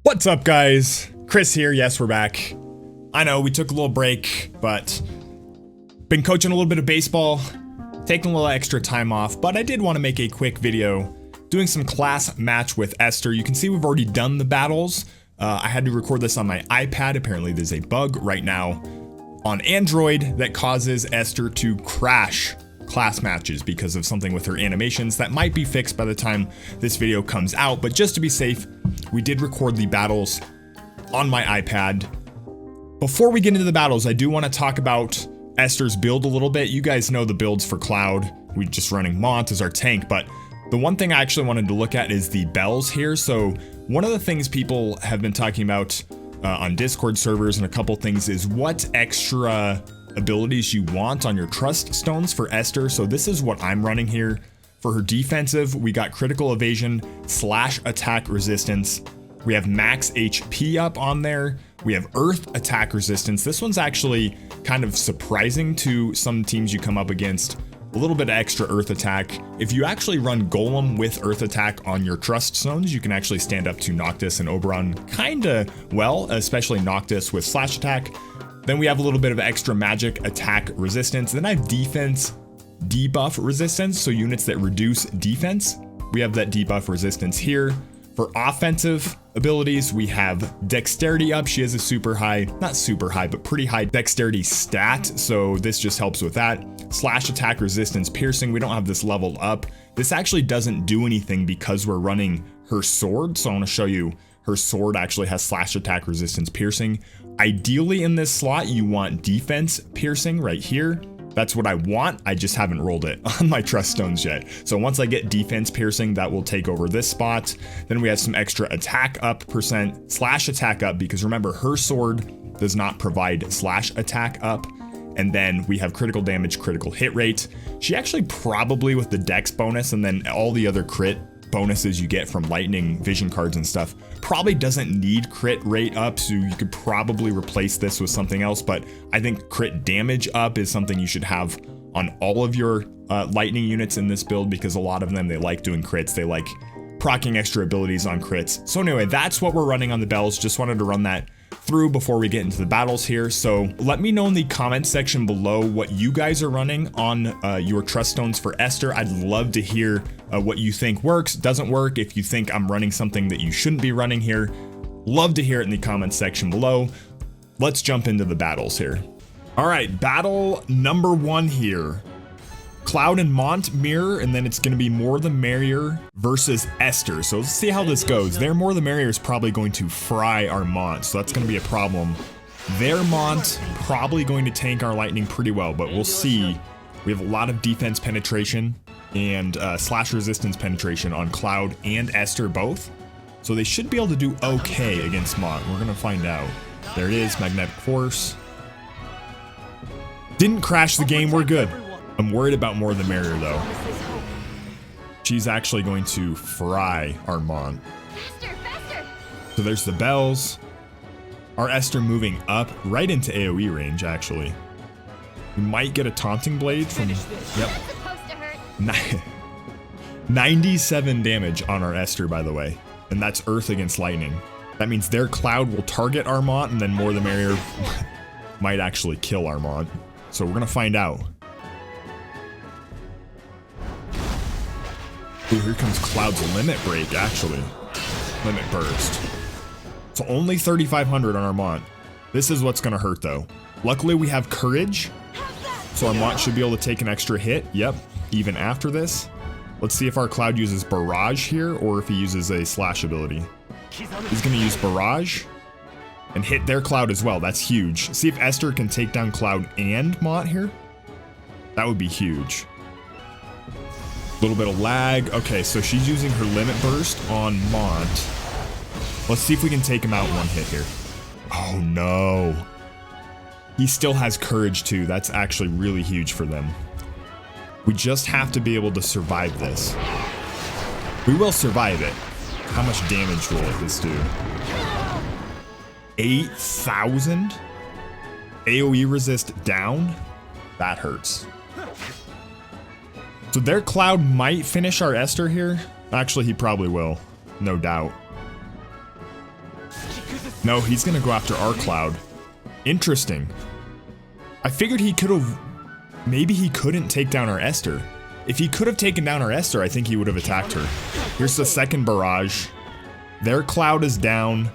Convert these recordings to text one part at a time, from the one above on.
What's up, guys? Chris here. Yes, we're back. I know we took a little break, but been coaching a little bit of baseball, taking a little extra time off, but I did want to make a quick video doing some class match with Esther. You can see we've already done the battles. I had to record this on my iPad. Apparently there's a bug right now on Android that causes Esther to crash class matches because of something with her animations that might be fixed by the time this video comes out. But just to be safe, we did record the battles on my iPad. Before we get into the battles, I do want to talk about Esther's build a little bit. You guys know the builds for Cloud. We're just running Mont as our tank, but the one thing I actually wanted to look at is the bells here. So one of the things people have been talking about on Discord servers and a couple things is what extra abilities you want on your trust stones for Esther. So this is what I'm running here. For her defensive, we got critical evasion / attack resistance. We have max HP up on there. We have earth attack resistance. This one's actually kind of surprising to some teams you come up against. A little bit of extra earth attack. If you actually run Golem with earth attack on your trust stones, you can actually stand up to Noctis and Oberon kinda well, especially Noctis with slash attack. Then we have a little bit of extra magic attack resistance. Then I have defense debuff resistance, so units that reduce defense. We have that debuff resistance here. For offensive abilities, we have dexterity up. She has a super high, not super high, but pretty high dexterity stat, so this just helps with that. Slash attack resistance piercing, we don't have this leveled up. This actually doesn't do anything because we're running her sword, so I want to show you her sword actually has slash attack resistance piercing. Ideally in this slot, you want defense piercing right here. That's what I want. I just haven't rolled it on my trust stones yet. So once I get defense piercing, that will take over this spot. Then we have some extra attack up percent / attack up, because remember her sword does not provide / attack up. And then we have critical damage, critical hit rate. She actually probably with the dex bonus and then all the other crit bonuses you get from lightning vision cards and stuff probably doesn't need crit rate up, so you could probably replace this with something else. But I think crit damage up is something you should have on all of your lightning units in this build, because a lot of them, they like doing crits, they like proccing extra abilities on crits. So anyway, that's what we're running on the bells. Just wanted to run that through before we get into the battles here. So let me know in the comment section below what you guys are running on your trust stones for Esther. I'd love to hear what you think works, doesn't work. If you think I'm running something that you shouldn't be running here, love to hear it in the comment section below. Let's jump into the battles here. All right, battle number 1 here. Cloud and Mont mirror, and then it's going to be More the Merrier versus Esther. So let's see how this goes. Their More the Merrier is probably going to fry our Mont, so that's going to be a problem. Their Mont probably going to tank our lightning pretty well, but we'll see. We have a lot of defense penetration and slash resistance penetration on Cloud and Esther both. So they should be able to do okay against Mont. We're going to find out. There it is, Magnetic Force. Didn't crash the game, we're good. I'm worried about More the Merrier though. She's actually going to fry our Mont. So there's the bells. Our Esther moving up right into AoE range actually. We might get a taunting blade from, yep. 97 damage on our Esther, by the way. And that's earth against lightning. That means their Cloud will target our Mont, and then More the Merrier might actually kill our Mont. So we're gonna find out. Ooh, here comes Cloud's limit break, actually. Limit burst. So only 3,500 on our Mont. This is what's gonna hurt though. Luckily we have courage, so our Mont should be able to take an extra hit. Yep, even after this. Let's see if our Cloud uses barrage here, or if he uses a slash ability. He's gonna use barrage and hit their Cloud as well. That's huge. See if Esther can take down Cloud and Mont here. That would be huge. Little bit of lag. Okay, so she's using her limit burst on Mont. Let's see if we can take him out one hit here. Oh no. He still has courage too. That's actually really huge for them. We just have to be able to survive this. We will survive it. How much damage will this do? 8,000? AoE resist down? That hurts. So their Cloud might finish our Esther here. Actually, he probably will. No doubt. No, he's gonna go after our Cloud. Interesting. I figured he could have... Maybe he couldn't take down our Esther. If he could have taken down our Esther, I think he would have attacked her. Here's the second barrage. Their Cloud is down.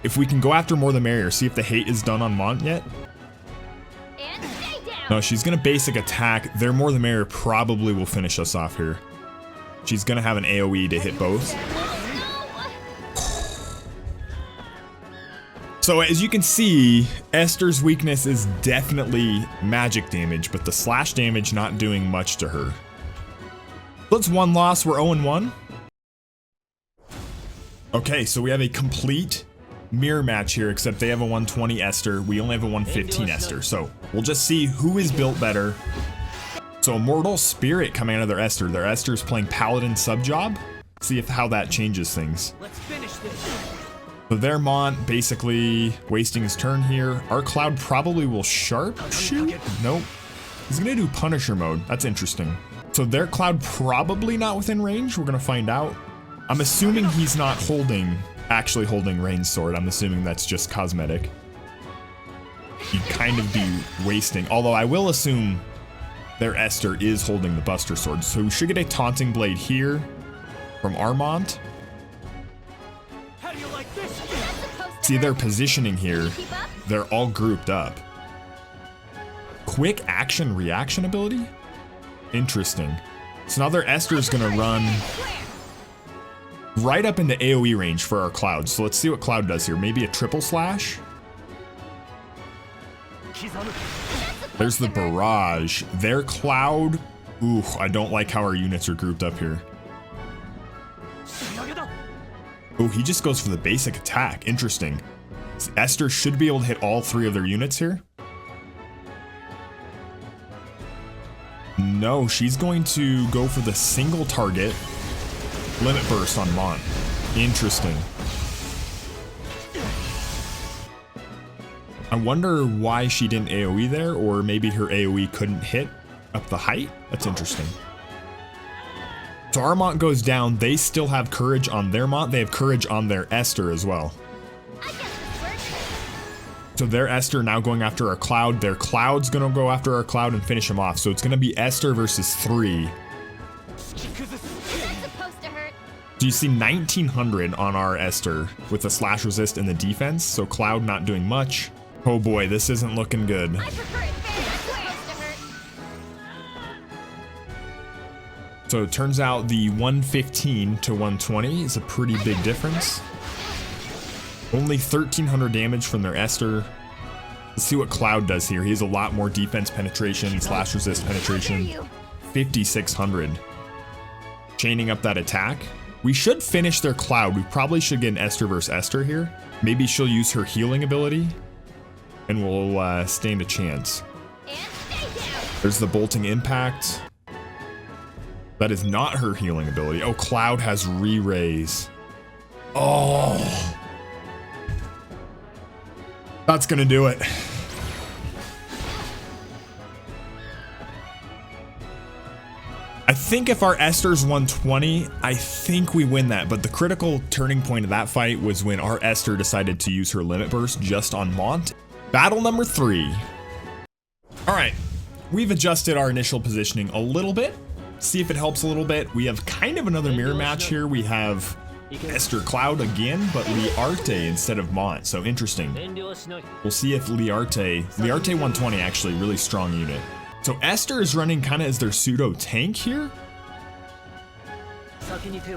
If we can go after more the merrier. See if the hate is done on Mont yet. No, she's gonna basic attack. Their more the merrier probably will finish us off here. She's gonna have an AoE to hit both. So as you can see, Esther's weakness is definitely magic damage, but the slash damage not doing much to her. That's one loss, we're 0-1. Okay, so we have a complete mirror match here, except they have a 120 Esther, we only have a 115 Esther, so we'll just see who is built better. So Immortal Spirit coming out of their Esther. Their Esther's playing Paladin sub-job. See if how that changes things. Let's finish this. So their Mont basically wasting his turn here. Our Cloud probably will sharp shoot. Nope. He's gonna do Punisher mode. That's interesting. So their Cloud probably not within range. We're gonna find out. I'm assuming he's not actually holding Rain's sword. I'm assuming that's just cosmetic. He'd kind of be wasting. Although I will assume their Esther is holding the Buster sword. So we should get a Taunting Blade here from Armont. See their positioning here, they're all grouped up. Quick action reaction ability? Interesting. So now their Esther is gonna run right up into AoE range for our Cloud. So let's see what Cloud does here. Maybe a triple slash? There's the barrage. Their Cloud, ooh, I don't like how our units are grouped up here. Oh, he just goes for the basic attack. Interesting. Esther should be able to hit all three of their units here. No, she's going to go for the single target limit burst on Mont. Interesting. I wonder why she didn't AoE there, or maybe her AoE couldn't hit up the height. That's interesting. So our Mont goes down. They still have courage on their Mont. They have courage on their Esther as well. So their Esther now going after our Cloud. Their Cloud's gonna go after our Cloud and finish him off. So it's gonna be Esther versus 3. Do you see 1900 on our Esther with the slash resist and the defense? So Cloud not doing much. Oh boy, this isn't looking good. So it turns out the 115 to 120 is a pretty big difference. Only 1300 damage from their Esther. Let's see what Cloud does here. He has a lot more defense penetration, slash resist penetration. 5600. Chaining up that attack. We should finish their Cloud. We probably should get an Esther versus Esther here. Maybe she'll use her healing ability and we'll stand a chance. There's the bolting impact. That is not her healing ability. Oh, Cloud has re-raise. Oh. That's gonna do it. I think if our Esther's 120, I think we win that, but the critical turning point of that fight was when our Esther decided to use her limit burst just on Mont. Battle number 3. All right, we've adjusted our initial positioning a little bit. See if it helps a little bit. We have kind of another mirror match here. We have Esther Cloud again, but Liarte instead of Mont. So interesting. We'll see if Liarte 120 actually really strong unit. So Esther is running kind of as their pseudo tank here.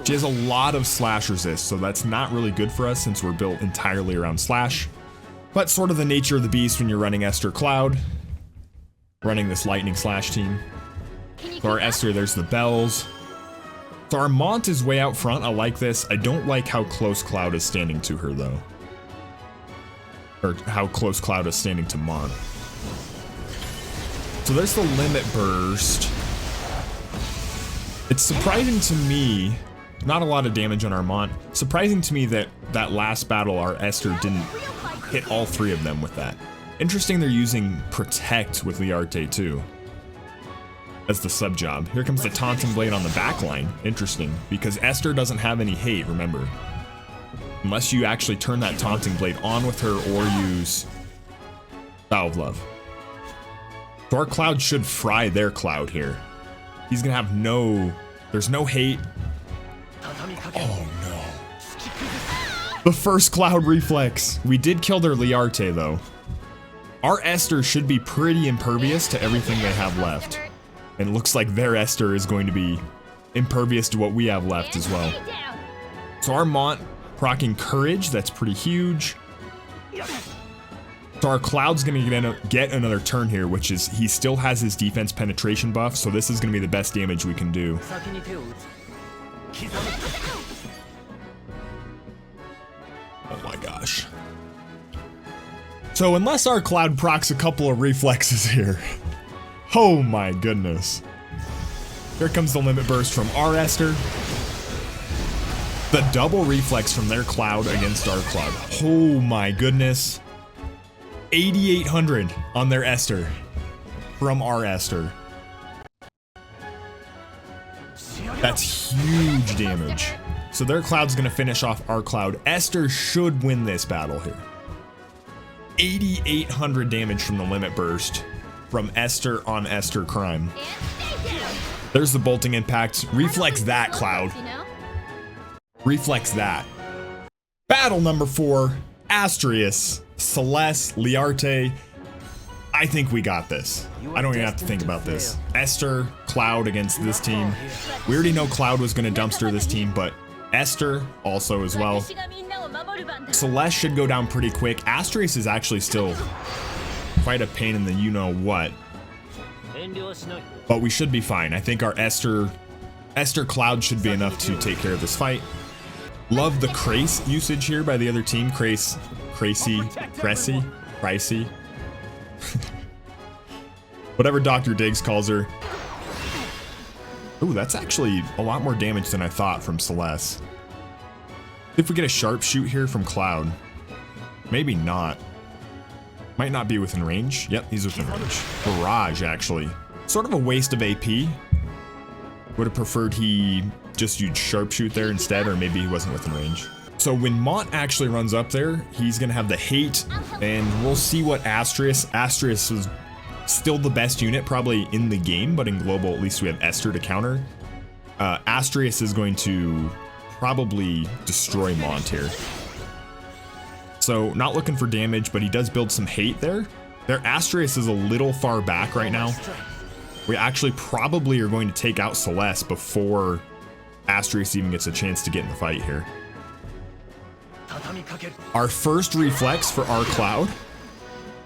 She has a lot of slash resist, so that's not really good for us since we're built entirely around slash. But sort of the nature of the beast when you're running Esther Cloud, running this lightning slash team. So our Esther, there's the bells. So our Mont is way out front. I like this. I don't like how close Cloud is standing to her though. Or how close Cloud is standing to Mont. So there's the limit burst. It's surprising to me, not a lot of damage on our Mont. Surprising to me that that last battle our Esther didn't hit all 3 of them with that. Interesting they're using Protect with Liarte too. As the sub job. Here comes the Taunting Blade on the back line. Interesting, because Esther doesn't have any hate, remember. Unless you actually turn that taunting blade on with her or use Bow of Love. So our Cloud should fry their Cloud here. He's gonna have there's no hate. Oh no. The first Cloud reflex. We did kill their Liarte though. Our Esther should be pretty impervious to everything they have left. And it looks like their Esther is going to be impervious to what we have left as well. So our Mont proccing Courage, that's pretty huge. So our Cloud's gonna get another turn here, which is he still has his defense penetration buff, so this is gonna be the best damage we can do. Oh my gosh. So unless our Cloud procs a couple of reflexes here, oh my goodness. Here comes the limit burst from our Esther. The double reflex from their Cloud against our Cloud. Oh my goodness. 8,800 on their Esther from our Esther. That's huge damage. So their Cloud's gonna finish off our Cloud. Esther should win this battle here. 8,800 damage from the limit burst from Esther on Esther Crime. There's the bolting impact. Reflex that, Cloud. Reflex that. Battle number 4, Astrius, Celeste, Liarte. I think we got this. I don't even have to think about this. Esther, Cloud against this team. We already know Cloud was going to dumpster this team, but Esther also as well. Celeste should go down pretty quick. Astrius is actually still quite a pain in the you-know-what. But we should be fine. I think our Esther Cloud should be enough to take care of this fight. Love the Crace usage here by the other team. Cracy. Whatever Dr. Diggs calls her. Ooh, that's actually a lot more damage than I thought from Celeste. If we get a sharpshoot here from Cloud. Maybe not. Might not be within range. Yep, he's within range. Barrage, actually. Sort of a waste of AP. Would have preferred he just used sharpshoot there instead, or maybe he wasn't within range. So when Mont actually runs up there, he's gonna have the hate, and we'll see what Astrius was still the best unit probably in the game, but in global at least we have Esther to counter. Astrius is going to probably destroy Mont here. So not looking for damage, but he does build some hate there. Their Astrius is a little far back right now. We actually probably are going to take out Celeste before Astrius even gets a chance to get in the fight here. Our first reflex for our Cloud.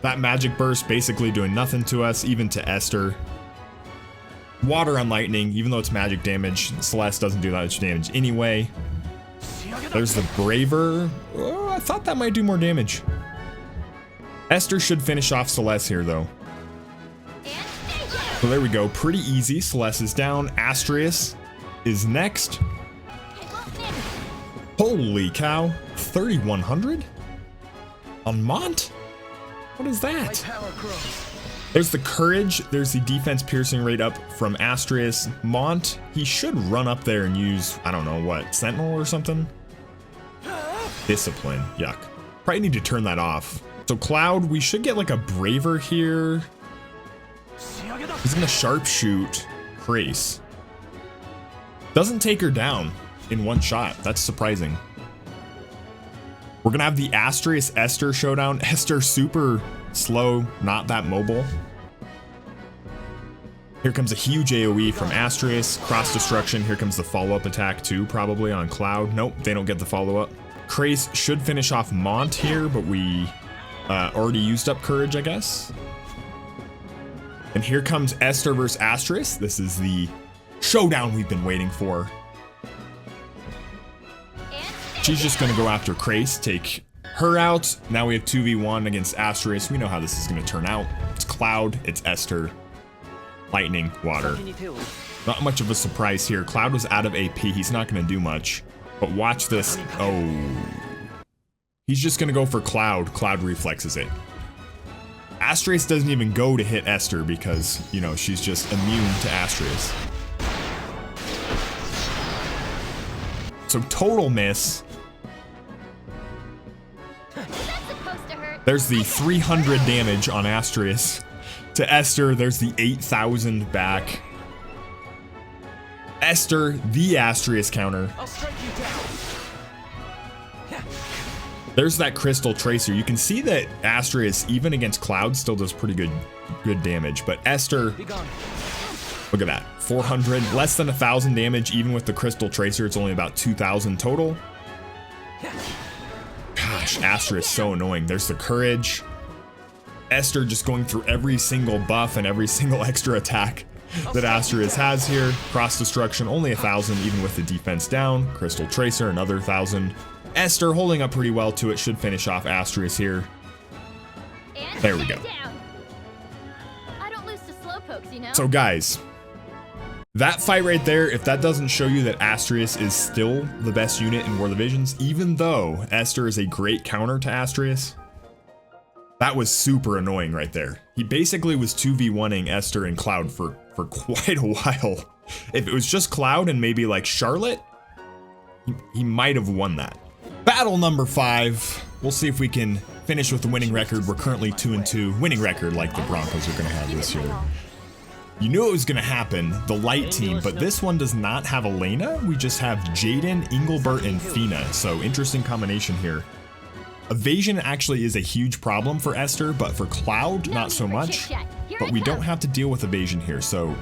That magic burst basically doing nothing to us, even to Esther. Water on lightning, even though it's magic damage, Celeste doesn't do that much damage anyway. There's the Braver. Oh, I thought that might do more damage. Esther should finish off Celeste here though. So there we go, pretty easy. Celeste is down. Astrius is next. Holy cow, 3,100 on Mont? What is that? There's the Courage. There's the defense piercing rate up from Astrius. Mont, he should run up there and use, I don't know what, Sentinel or something? Discipline, yuck. Probably need to turn that off. So Cloud, we should get like a Braver here. He's gonna sharpshoot Crace. Doesn't take her down in one shot. That's surprising. We're gonna have the Astrius Esther showdown. Esther super slow, not that mobile. Here comes a huge AoE from Astrius. Cross destruction. Here comes the follow-up attack too, probably on Cloud. Nope, they don't get the follow-up. Crace should finish off Mont here, but we already used up Courage, I guess. And here comes Esther versus Astrius. This is the showdown we've been waiting for. She's just gonna go after Crace, take her out. Now we have 2v1 against Astrius. We know how this is gonna turn out. It's Cloud, it's Esther. Lightning, water. Not much of a surprise here. Cloud was out of AP. He's not gonna do much. But watch this. Oh. He's just gonna go for Cloud. Cloud reflexes it. Astrius doesn't even go to hit Esther because, you know, she's just immune to Astrius. So total miss. There's the 300 damage on Astrius. To Esther, there's the 8,000 back. Esther, the Astrius counter. I'll strike you down. There's that crystal tracer. You can see that Astrius, even against Cloud, still does pretty good damage. But Esther, look at that, 400, less than 1,000 damage. Even with the crystal tracer, it's only about 2,000 total. Gosh, Astrius so annoying. There's the courage. Esther just going through every single buff and every single extra attack that Astrius has here. Cross destruction, only 1,000 even with the defense down. Crystal tracer, another 1,000. Esther holding up pretty well to it, should finish off Astrius here. There we go. I don't lose to slowpokes, you know? So guys, that fight right there, if that doesn't show you that Astrius is still the best unit in War of the Visions, even though Esther is a great counter to Astrius, that was super annoying right there. He basically was 2v1ing Esther and Cloud for quite a while. If it was just Cloud and maybe like Charlotte, he might have won that. Battle number 5. We'll see if we can finish with the winning record. We're currently 2-2. Winning record like the Broncos are going to have this year. You knew it was going to happen, the light team, but this one does not have Elena. We just have Jaden, Engelbert, and Fina. So interesting combination here. Evasion actually is a huge problem for Esther, but for Cloud, not so much. But we don't have to deal with evasion here, so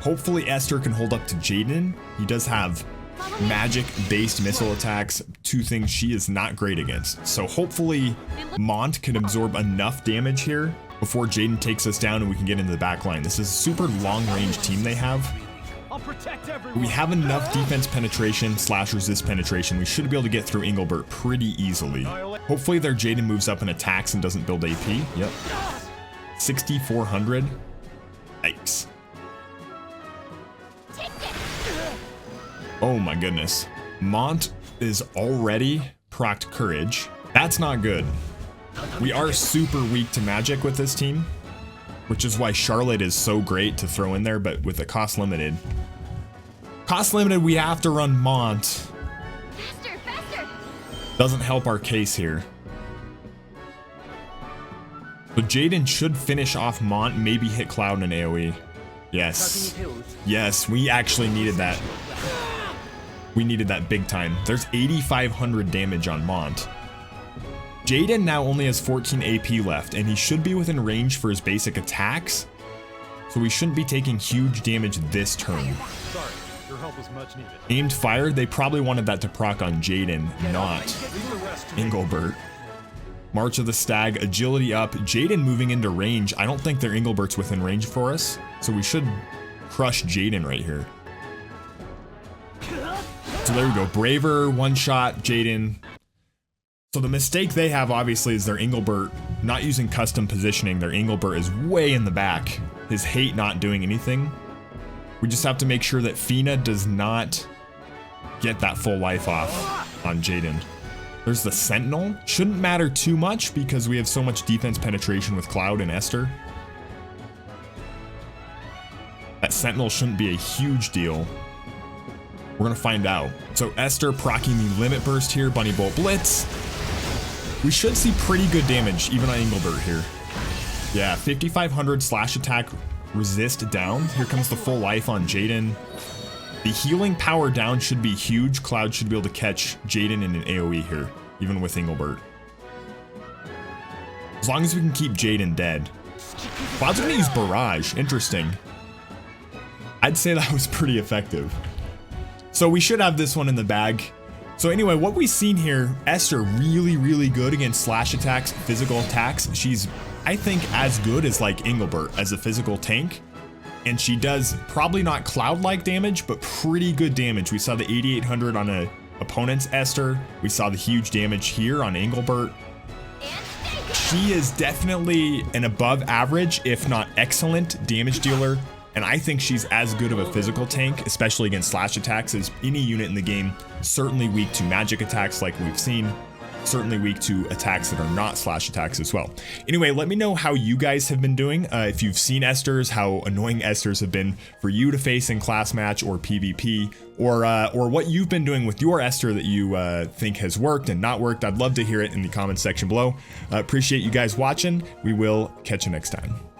hopefully Esther can hold up to Jaden. He does have magic-based missile attacks, two things she is not great against. So hopefully Mont can absorb enough damage here before Jaden takes us down and we can get into the back line. This is a super long-range team they have. We have enough defense penetration / resist penetration. We should be able to get through Engelbert pretty easily. Hopefully their Jaden moves up and attacks and doesn't build AP. Yep. 6,400. Yikes. Oh my goodness. Mont is already procced courage. That's not good. We are super weak to magic with this team, which is why Charlotte is so great to throw in there, but with the cost limited. Cost limited, we have to run Mont. Faster, faster. Doesn't help our case here. So Jaden should finish off Mont, maybe hit Cloud and AoE. Yes. Yes, we actually needed that. We needed that big time. There's 8,500 damage on Mont. Jaden now only has 14 AP left, and he should be within range for his basic attacks. So we shouldn't be taking huge damage this turn. Sorry, your help was much needed. Aimed fire, they probably wanted that to proc on Jaden, not Engelbert. March of the Stag, agility up. Jaden moving into range. I don't think their Engelbert's within range for us, so we should crush Jaden right here. So there we go. Braver, one shot, Jaden. So the mistake they have obviously is their Engelbert not using custom positioning. Their Engelbert is way in the back. His hate not doing anything. We just have to make sure that Fina does not get that full life off on Jaden. There's the Sentinel. Shouldn't matter too much because we have so much defense penetration with Cloud and Esther. That Sentinel shouldn't be a huge deal. We're gonna find out. So Esther proccing the Limit Burst here, Bunny Bolt Blitz. We should see pretty good damage even on Engelbert here. Yeah, 5,500 slash attack resist down. Here comes the full life on Jaden. The healing power down should be huge. Cloud should be able to catch Jaden in an AoE here, even with Engelbert. As long as we can keep Jaden dead. Cloud's gonna use Barrage. Interesting. I'd say that was pretty effective. So we should have this one in the bag. So anyway, what we've seen here, Esther really, really good against slash attacks, physical attacks. She's, I think, as good as like Engelbert as a physical tank. And she does probably not Cloud-like damage, but pretty good damage. We saw the 8,800 on an opponent's Esther. We saw the huge damage here on Engelbert. She is definitely an above average, if not excellent, damage dealer. And I think she's as good of a physical tank, especially against slash attacks, as any unit in the game. Certainly weak to magic attacks like we've seen. certainly weak to attacks that are not slash attacks as well. Anyway, let me know how you guys have been doing. If you've seen Esthers, how annoying Esthers have been for you to face in class match or PvP, or what you've been doing with your Esther that you think has worked and not worked. I'd love to hear it in the comments section below. Appreciate you guys watching. We will catch you next time.